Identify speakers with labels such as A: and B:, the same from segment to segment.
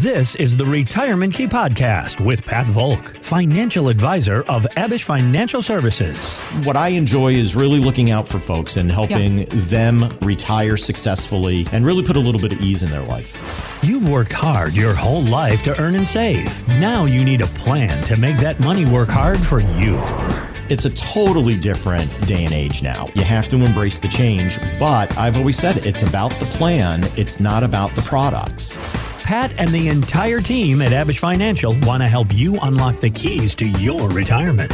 A: This is the Retirement Key Podcast with Pat Volk, financial advisor of Abish Financial Services.
B: What I enjoy is really looking out for folks and helping them retire successfully and really put a little bit of ease in their life.
A: You've worked hard your whole life to earn and save. Now you need a plan to make that money work hard for you.
B: It's a totally different day and age now. You have to embrace the change, but I've always said it's about the plan. It's not about the products.
A: Pat and the entire team at Abish Financial want to help you unlock the keys to your retirement.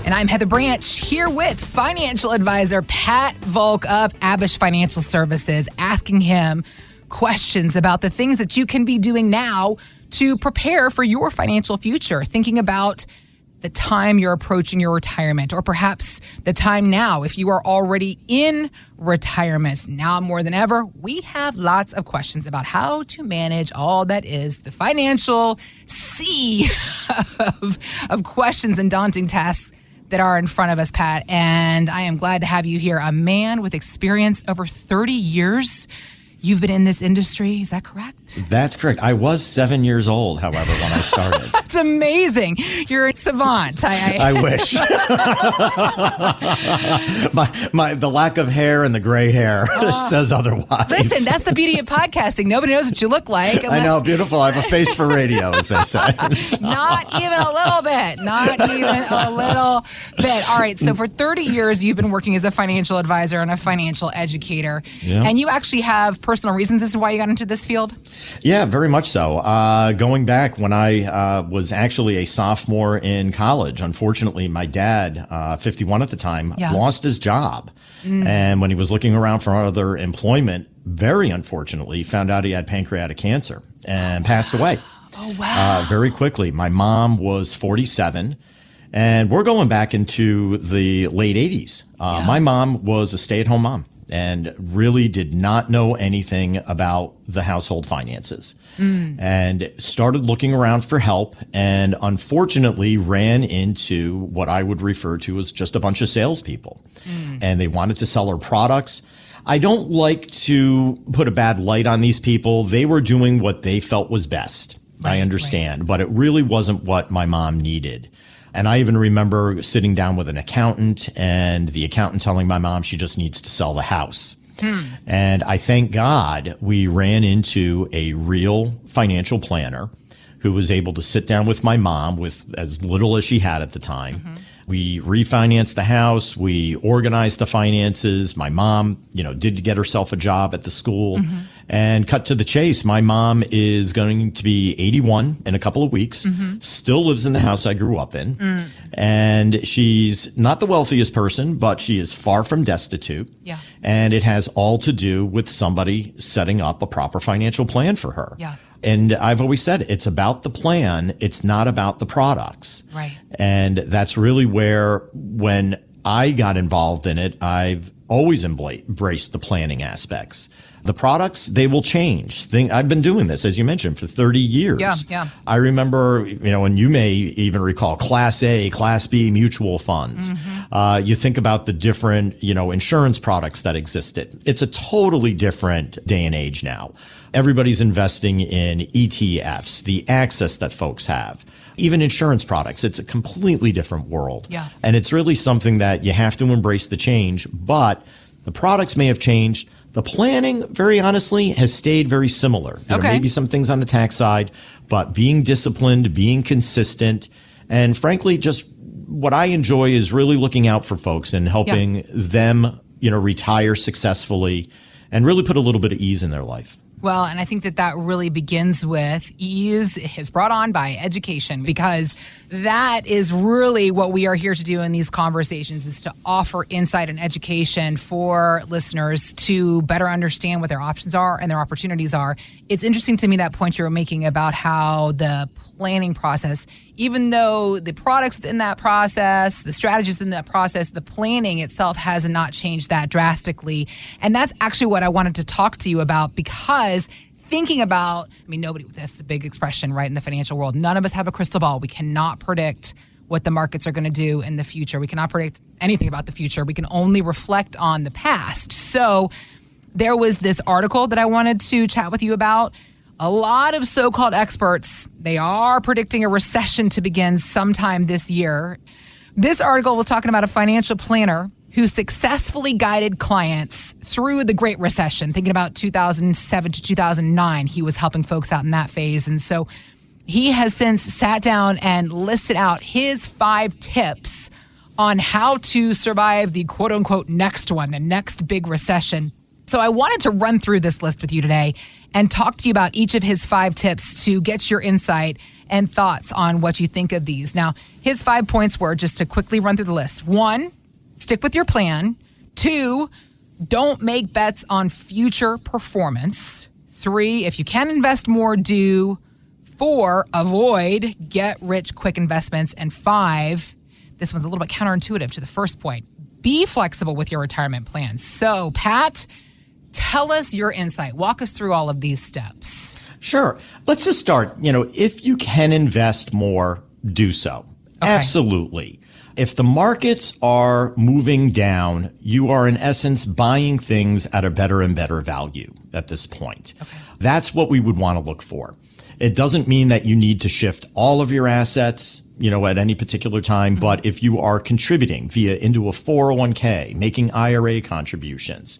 C: And I'm Heather Branch here with financial advisor Pat Volk of Abish Financial Services, asking him questions about the things that you can be doing now to prepare for your financial future, thinking about the time you're approaching your retirement, or perhaps the time now if you are already in retirement. Now more than ever, we have lots of questions about how to manage all that is the financial sea of questions and daunting tasks that are in front of us, Pat. And I am glad to have you here, a man with experience over 30 years. You've been in this industry, is that correct?
B: That's correct. I was 7 years old, however, when I started.
C: That's amazing. You're a savant.
B: I wish. The lack of hair and the gray hair says otherwise.
C: Listen, that's the beauty of podcasting. Nobody knows what you look like.
B: I know, beautiful. I have a face for radio, as they say.
C: Not even a little bit. Not even a little bit. All right, so for 30 years, you've been working as a financial advisor and a financial educator. Yeah. And you actually have personal reasons as to why you got into this field?
B: Yeah, very much so. Going back when I was actually a sophomore in college, unfortunately, my dad, 51 at the time, lost his job. And when he was looking around for other employment, very unfortunately, found out he had pancreatic cancer and passed away.
C: Oh, wow.
B: Very quickly. My mom was 47. And we're going back into the late 80s. My mom was a stay-at-home mom and really did not know anything about the household finances and started looking around for help, and unfortunately ran into what I would refer to as just a bunch of salespeople. And they wanted to sell her products. I don't like to put a bad light on these people. They were doing what they felt was best. I understand, but it really wasn't what my mom needed. And I even remember sitting down with an accountant and the accountant telling my mom she just needs to sell the house. And I thank God we ran into a real financial planner who was able to sit down with my mom with as little as she had at the time. We refinanced the house. We organized the finances. My mom, did get herself a job at the school. And cut to the chase, my mom is going to be 81 in a couple of weeks, still lives in the house I grew up in. And she's not the wealthiest person, but she is far from destitute.
C: Yeah.
B: And it has all to do with somebody setting up a proper financial plan for her.
C: Yeah.
B: And I've always said it's about the plan. It's not about the products.
C: Right.
B: And that's really where, when I got involved in it, I've always embraced the planning aspects. The products, they will change. I've been doing this, as you mentioned, for 30 years.
C: Yeah.
B: I remember, and you may even recall Class A, Class B mutual funds. You think about the different, insurance products that existed. It's a totally different day and age now. Everybody's investing in ETFs, the access that folks have. Even insurance products, it's a completely different world.
C: Yeah.
B: And it's really something that you have to embrace the change, but the products may have changed. The planning, very honestly, has stayed very similar. There may be some things on the tax side, but being disciplined, being consistent, and frankly, just what I enjoy is really looking out for folks and helping them, retire successfully and really put a little bit of ease in their life.
C: Well, and I think that really begins with ease is brought on by education, because that is really what we are here to do in these conversations, is to offer insight and education for listeners to better understand what their options are and their opportunities are. It's interesting to me, that point you're making about how the planning process, even though the products in that process, the strategies in that process, the planning itself has not changed that drastically. And that's actually what I wanted to talk to you about, because thinking about, that's the big expression, right, in the financial world. None of us have a crystal ball. We cannot predict what the markets are going to do in the future. We cannot predict anything about the future. We can only reflect on the past. So there was this article that I wanted to chat with you about a lot of so-called experts, they are predicting a recession to begin sometime this year. This article was talking about a financial planner who successfully guided clients through the Great Recession, thinking about 2007 to 2009. He was helping folks out in that phase. And so he has since sat down and listed out his 5 tips on how to survive the quote-unquote next one, the next big recession. So I wanted to run through this list with you today and talk to you about each of his 5 tips to get your insight and thoughts on what you think of these. Now, his 5 points were, just to quickly run through the list. 1, stick with your plan. 2, don't make bets on future performance. 3, if you can invest more, do. 4, avoid get-rich-quick investments. And 5, this one's a little bit counterintuitive to the first point, be flexible with your retirement plans. So, Pat, tell us your insight. Walk us through all of these steps.
B: Sure. Let's just start. If you can invest more, do so. Okay. Absolutely. If the markets are moving down, you are in essence buying things at a better and better value at this point. Okay. That's what we would want to look for. It doesn't mean that you need to shift all of your assets, at any particular time. Mm-hmm. But if you are contributing into a 401k, making IRA contributions,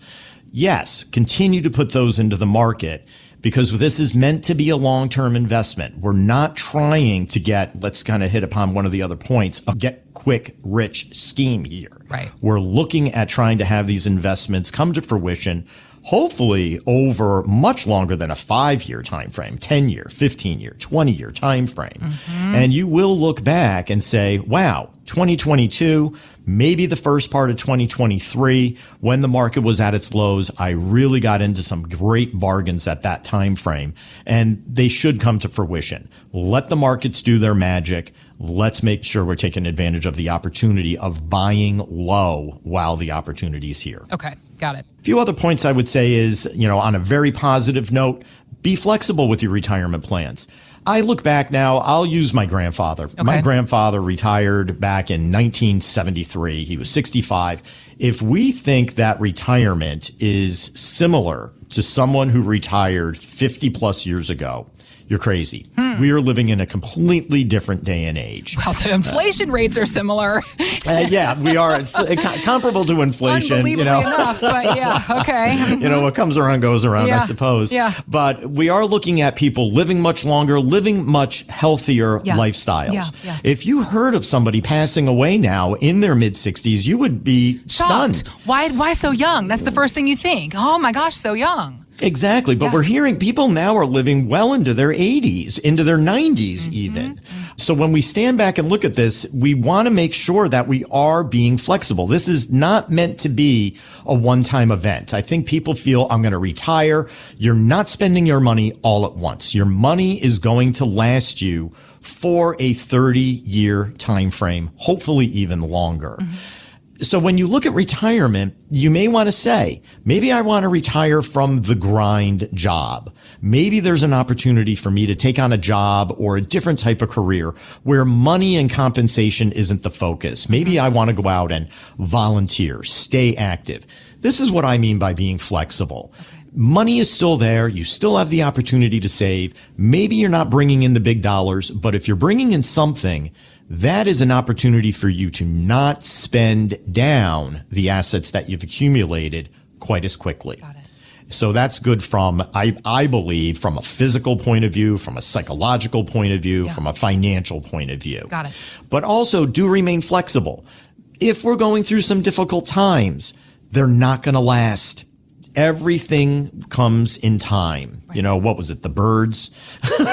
B: yes, continue to put those into the market, because this is meant to be a long-term investment. We're not trying to let's kind of hit upon one of the other points, a get-quick-rich scheme here.
C: Right.
B: We're looking at trying to have these investments come to fruition, hopefully over much longer than a 5-year time frame, 10-year, 15-year, 20-year time frame. Mm-hmm. And you will look back and say, wow, 2022, maybe the first part of 2023, when the market was at its lows, I really got into some great bargains at that time frame, and they should come to fruition. Let the markets do their magic. Let's make sure we're taking advantage of the opportunity of buying low while the opportunity is here.
C: Okay, got it.
B: A few other points I would say is, on a very positive note, be flexible with your retirement plans. I look back now, I'll use my grandfather. Okay. My grandfather retired back in 1973. He was 65. If we think that retirement is similar to someone who retired 50 plus years ago, you're crazy. We are living in a completely different day and age.
C: Well, the inflation rates are similar.
B: Yeah, we are. It's comparable to inflation.
C: Unbelievably enough, but yeah, okay.
B: What comes around goes around, I suppose.
C: Yeah.
B: But we are looking at people living much longer, living much healthier lifestyles.
C: Yeah.
B: If you heard of somebody passing away now in their mid-60s, you would be
C: shocked.
B: Stunned.
C: Why so young? That's the first thing you think. Oh my gosh, so young.
B: Exactly. But we're hearing people now are living well into their 80s, into their 90s even. So when we stand back and look at this, we want to make sure that we are being flexible. This is not meant to be a one-time event. I think people feel, I'm going to retire. You're not spending your money all at once. Your money is going to last you for a 30-year time frame, hopefully even longer. So when you look at retirement, you may want to say, maybe I want to retire from the grind job. Maybe there's an opportunity for me to take on a job or a different type of career where money and compensation isn't the focus. Maybe I want to go out and volunteer, stay active. This is what I mean by being flexible. Money is still there. You still have the opportunity to save. Maybe you're not bringing in the big dollars, but if you're bringing in something, that is an opportunity for you to not spend down the assets that you've accumulated quite as quickly.
C: Got it.
B: So that's good from, I believe, from a physical point of view, from a psychological point of view, from a financial point of view.
C: Got it. But
B: also do remain flexible. If we're going through some difficult times, they're not going to last. Everything comes in time. Right. What was it? The Birds?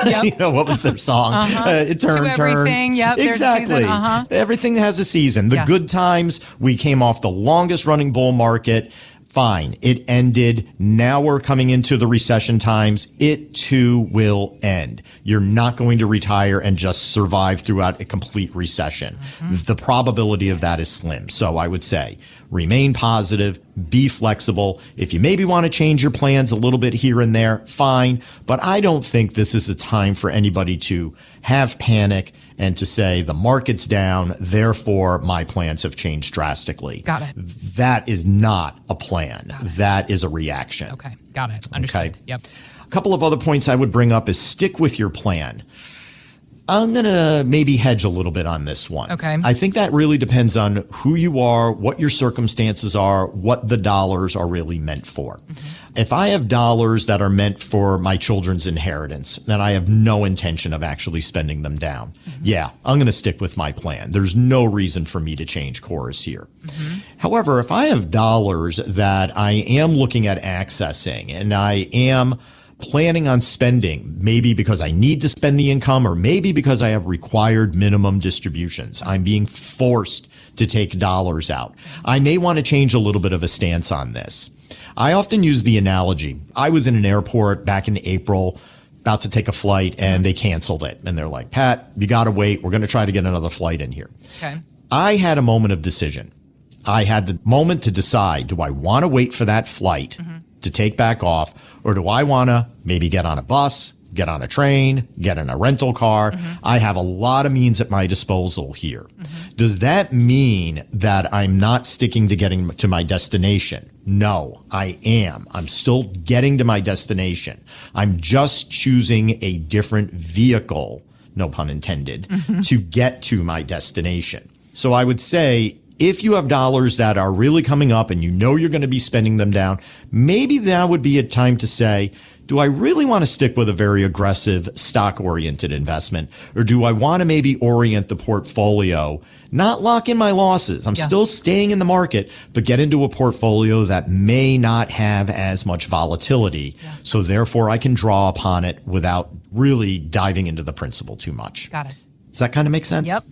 C: Yep.
B: What was their song? Turn.
C: Everything. Yep.
B: Exactly. Everything has a season. The good times, we came off the longest running bull market. Fine. It ended. Now we're coming into the recession times. It too will end. You're not going to retire and just survive throughout a complete recession. The probability of that is slim. So I would say remain positive, be flexible. If you maybe want to change your plans a little bit here and there, fine. But I don't think this is a time for anybody to have panic and to say the market's down, therefore my plans have changed drastically.
C: Got it.
B: That is not a plan. That is a reaction.
C: Okay. Got it. Understood. Okay. Yep.
B: couple of other points I would bring up is stick with your plan. I'm going to maybe hedge a little bit on this one.
C: Okay.
B: I think that really depends on who you are, what your circumstances are, what the dollars are really meant for. If I have dollars that are meant for my children's inheritance, then I have no intention of actually spending them down. Yeah, I'm going to stick with my plan. There's no reason for me to change course here. However, if I have dollars that I am looking at accessing and I am planning on spending, maybe because I need to spend the income or maybe because I have required minimum distributions, I'm being forced to take dollars out, I may want to change a little bit of a stance on this. I often use the analogy. I was in an airport back in April, about to take a flight, and they canceled it. And they're like, Pat, you got to wait. We're going to try to get another flight in here.
C: Okay.
B: I had a moment of decision. I had the moment to decide, do I want to wait for that flight to take back off, or do I want to maybe get on a bus, get on a train, get in a rental car? I have a lot of means at my disposal here. Does that mean that I'm not sticking to getting to my destination? No, I am. I'm still getting to my destination. I'm just choosing a different vehicle, no pun intended, to get to my destination. So I would say, if you have dollars that are really coming up and you know you're going to be spending them down, maybe that would be a time to say, do I really want to stick with a very aggressive stock-oriented investment? Or do I want to maybe orient the portfolio, not lock in my losses? I'm still staying in the market, but get into a portfolio that may not have as much volatility. So therefore I can draw upon it without really diving into the principal too much.
C: Got it.
B: Does that kind of make sense?
C: Yep.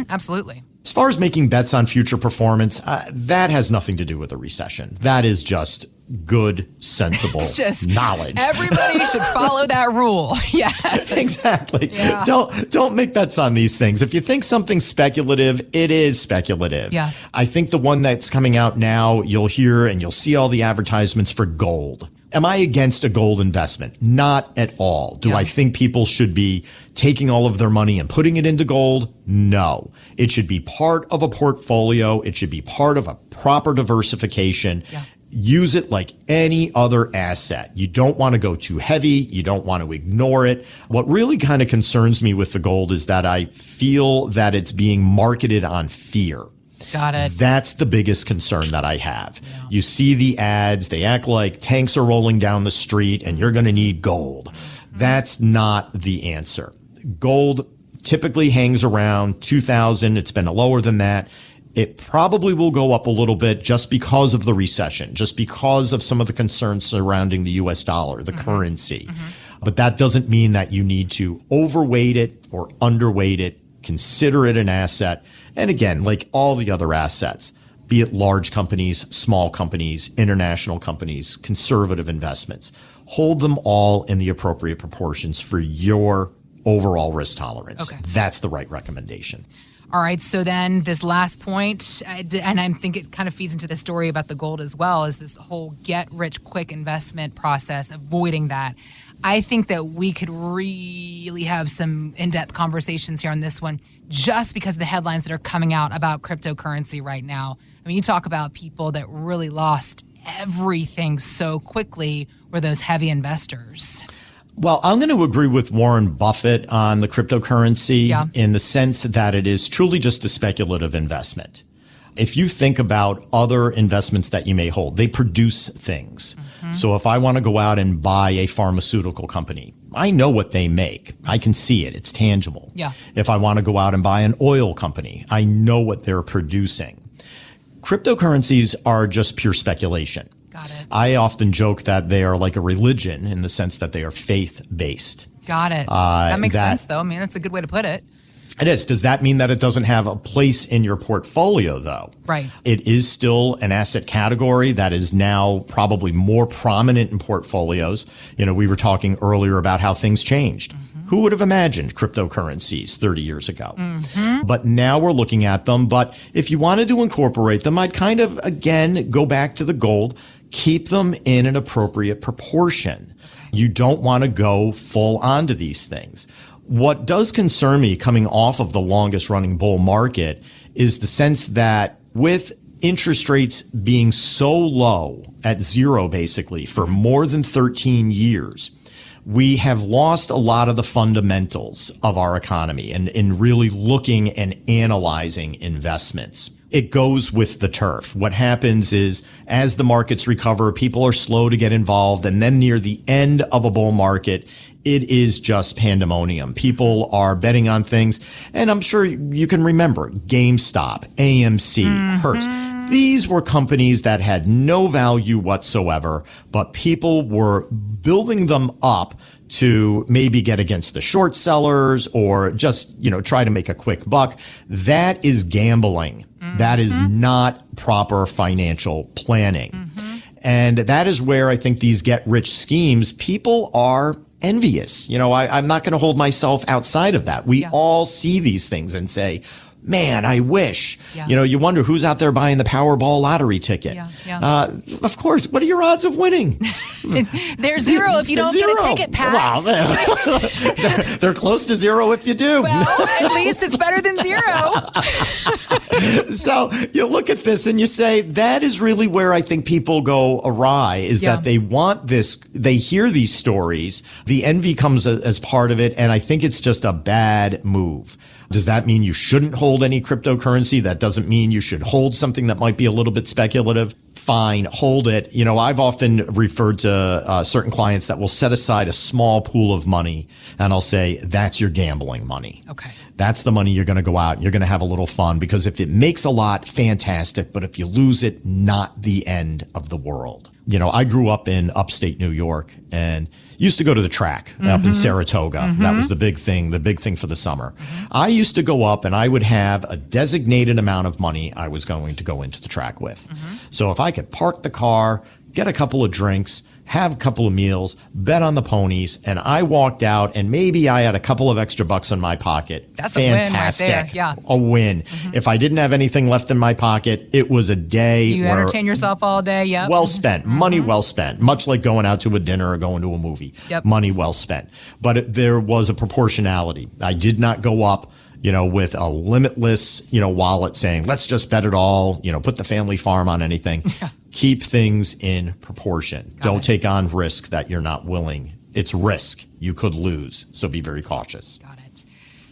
C: Absolutely.
B: As far as making bets on future performance, that has nothing to do with a recession. That is just good, sensible
C: It's just
B: knowledge.
C: Everybody should follow that rule. Yeah.
B: Exactly.
C: Yeah.
B: Don't make bets on these things. If you think something's speculative, it is speculative.
C: Yeah.
B: I think the one that's coming out now, you'll hear and you'll see all the advertisements for gold. Am I against a gold investment? Not at all. Do I think people should be taking all of their money and putting it into gold? No. It should be part of a portfolio. It should be part of a proper diversification. Use it like any other asset. You don't want to go too heavy. You don't want to ignore it. What really kind of concerns me with the gold is that I feel that it's being marketed on fear.
C: Got it.
B: That's the biggest concern that I have. You see the ads, they act like tanks are rolling down the street and you're going to need gold. That's not the answer. Gold typically hangs around 2,000. It's been lower than that. It probably will go up a little bit just because of the recession, just because of some of the concerns surrounding the US dollar, the currency. But that doesn't mean that you need to overweight it or underweight it. Consider it an asset. And again, like all the other assets, be it large companies, small companies, international companies, conservative investments, hold them all in the appropriate proportions for your overall risk tolerance.
C: Okay.
B: That's the right recommendation.
C: All right. So then this last point, and I think it kind of feeds into the story about the gold as well, is this whole get rich quick investment process, avoiding that. I think that we could really have some in-depth conversations here on this one just because of the headlines that are coming out about cryptocurrency right now. I mean, you talk about people that really lost everything so quickly were those heavy investors.
B: Well, I'm going to agree with Warren Buffett on the cryptocurrency in the sense that it is truly just a speculative investment. If you think about other investments that you may hold, they produce things. So if I want to go out and buy a pharmaceutical company, I know what they make. I can see it. It's tangible. If I want to go out and buy an oil company, I know what they're producing. Cryptocurrencies are just pure speculation.
C: Got it.
B: I often joke that they are like a religion in the sense that they are faith-based.
C: Got it. That makes sense, though. I mean, that's a good way to put it.
B: It is. Does that mean that it doesn't have a place in your portfolio, though?
C: Right.
B: It is still an asset category that is now probably more prominent in portfolios. You know, we were talking earlier about how things changed. Who would have imagined cryptocurrencies 30 years ago? But now we're looking at them. But if you wanted to incorporate them, I'd kind of, again, go back to the gold, keep them in an appropriate proportion. You don't want to go full onto these things. What does concern me coming off of the longest running bull market is the sense that with interest rates being so low at zero, basically for more than 13 years, we have lost a lot of the fundamentals of our economy and in really looking and analyzing investments. It goes with the turf. What happens is as the markets recover, people are slow to get involved. And then near the end of a bull market, it is just pandemonium. People are betting on things. And I'm sure you can remember GameStop, AMC, Hertz. These were companies that had no value whatsoever, but people were building them up to maybe get against the short sellers or just, try to make a quick buck. That is gambling. That is not proper financial planning. And that is where I think these get-rich schemes, people are envious. I'm not going to hold myself outside of that. We all see these things and say, man, I wish. You wonder who's out there buying the Powerball lottery ticket. Of course. What are your odds of winning?
C: They're zero if you don't get a ticket, Pat.
B: Wow. They're close to zero if you do.
C: Well, at least it's better than zero.
B: So you look at this and you say, that is really where I think people go awry, is that they want this, they hear these stories, the envy comes as part of it, and I think it's just a bad move. Does that mean you shouldn't hold any cryptocurrency? That doesn't mean you should hold something that might be a little bit speculative. Fine, hold it. I've often referred to certain clients that will set aside a small pool of money, and I'll say, that's your gambling money.
C: Okay.
B: That's the money you're going to go out and you're going to have a little fun, because if it makes a lot, fantastic. But if you lose it, not the end of the world. I grew up in upstate New York and used to go to the track up in Saratoga. That was the big thing for the summer. I used to go up and I would have a designated amount of money I was going to go into the track with. So if I could park the car, get a couple of drinks, have a couple of meals, bet on the ponies, and I walked out and maybe I had a couple of extra bucks in my pocket.
C: That's
B: fantastic.
C: A win right there. Yeah.
B: A win. If I didn't have anything left in my pocket, it was a day
C: You entertain yourself all day. Yep.
B: Well spent. Money well spent. Much like going out to a dinner or going to a movie.
C: Yep.
B: Money well spent. But there was a proportionality. I did not go up, with a limitless, wallet saying, let's just bet it all, put the family farm on anything. Keep things in proportion. Don't take on risk that you're not willing. It's risk. You could lose. So be very cautious.
C: Got it.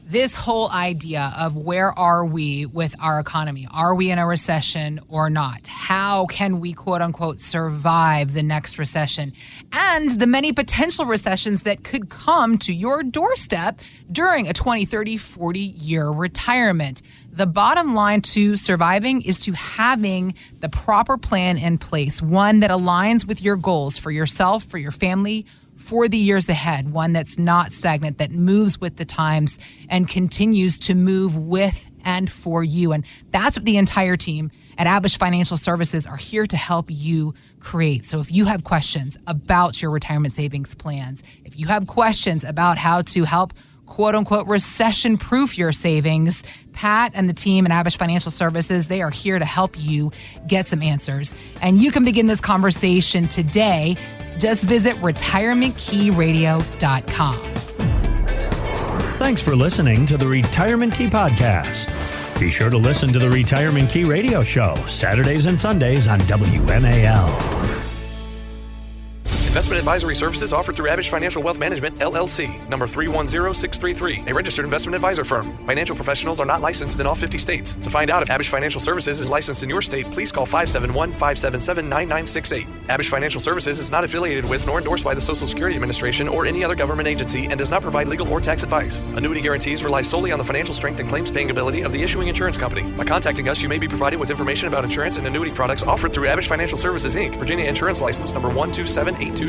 C: This whole idea of where are we with our economy? Are we in a recession or not? How can we, quote unquote, survive the next recession? And the many potential recessions that could come to your doorstep during a 20, 30, 40-year retirement. The bottom line to surviving is to having the proper plan in place, one that aligns with your goals for yourself, for your family, for the years ahead, one that's not stagnant, that moves with the times and continues to move with and for you. And that's what the entire team at Abish Financial Services are here to help you create. So if you have questions about your retirement savings plans, if you have questions about how to help quote unquote recession proof your savings, Pat and the team at Abish Financial Services, they are here to help you get some answers. And you can begin this conversation today. Just visit retirementkeyradio.com.
A: Thanks for listening to the Retirement Key Podcast. Be sure to listen to the Retirement Key Radio Show, Saturdays and Sundays on WMAL.
D: Investment advisory services offered through Abish Financial Wealth Management, LLC, number 310633, a registered investment advisor firm. Financial professionals are not licensed in all 50 states. To find out if Abish Financial Services is licensed in your state, please call 571-577-9968. Abish Financial Services is not affiliated with nor endorsed by the Social Security Administration or any other government agency and does not provide legal or tax advice. Annuity guarantees rely solely on the financial strength and claims-paying ability of the issuing insurance company. By contacting us, you may be provided with information about insurance and annuity products offered through Abish Financial Services, Inc., Virginia Insurance License number 127820.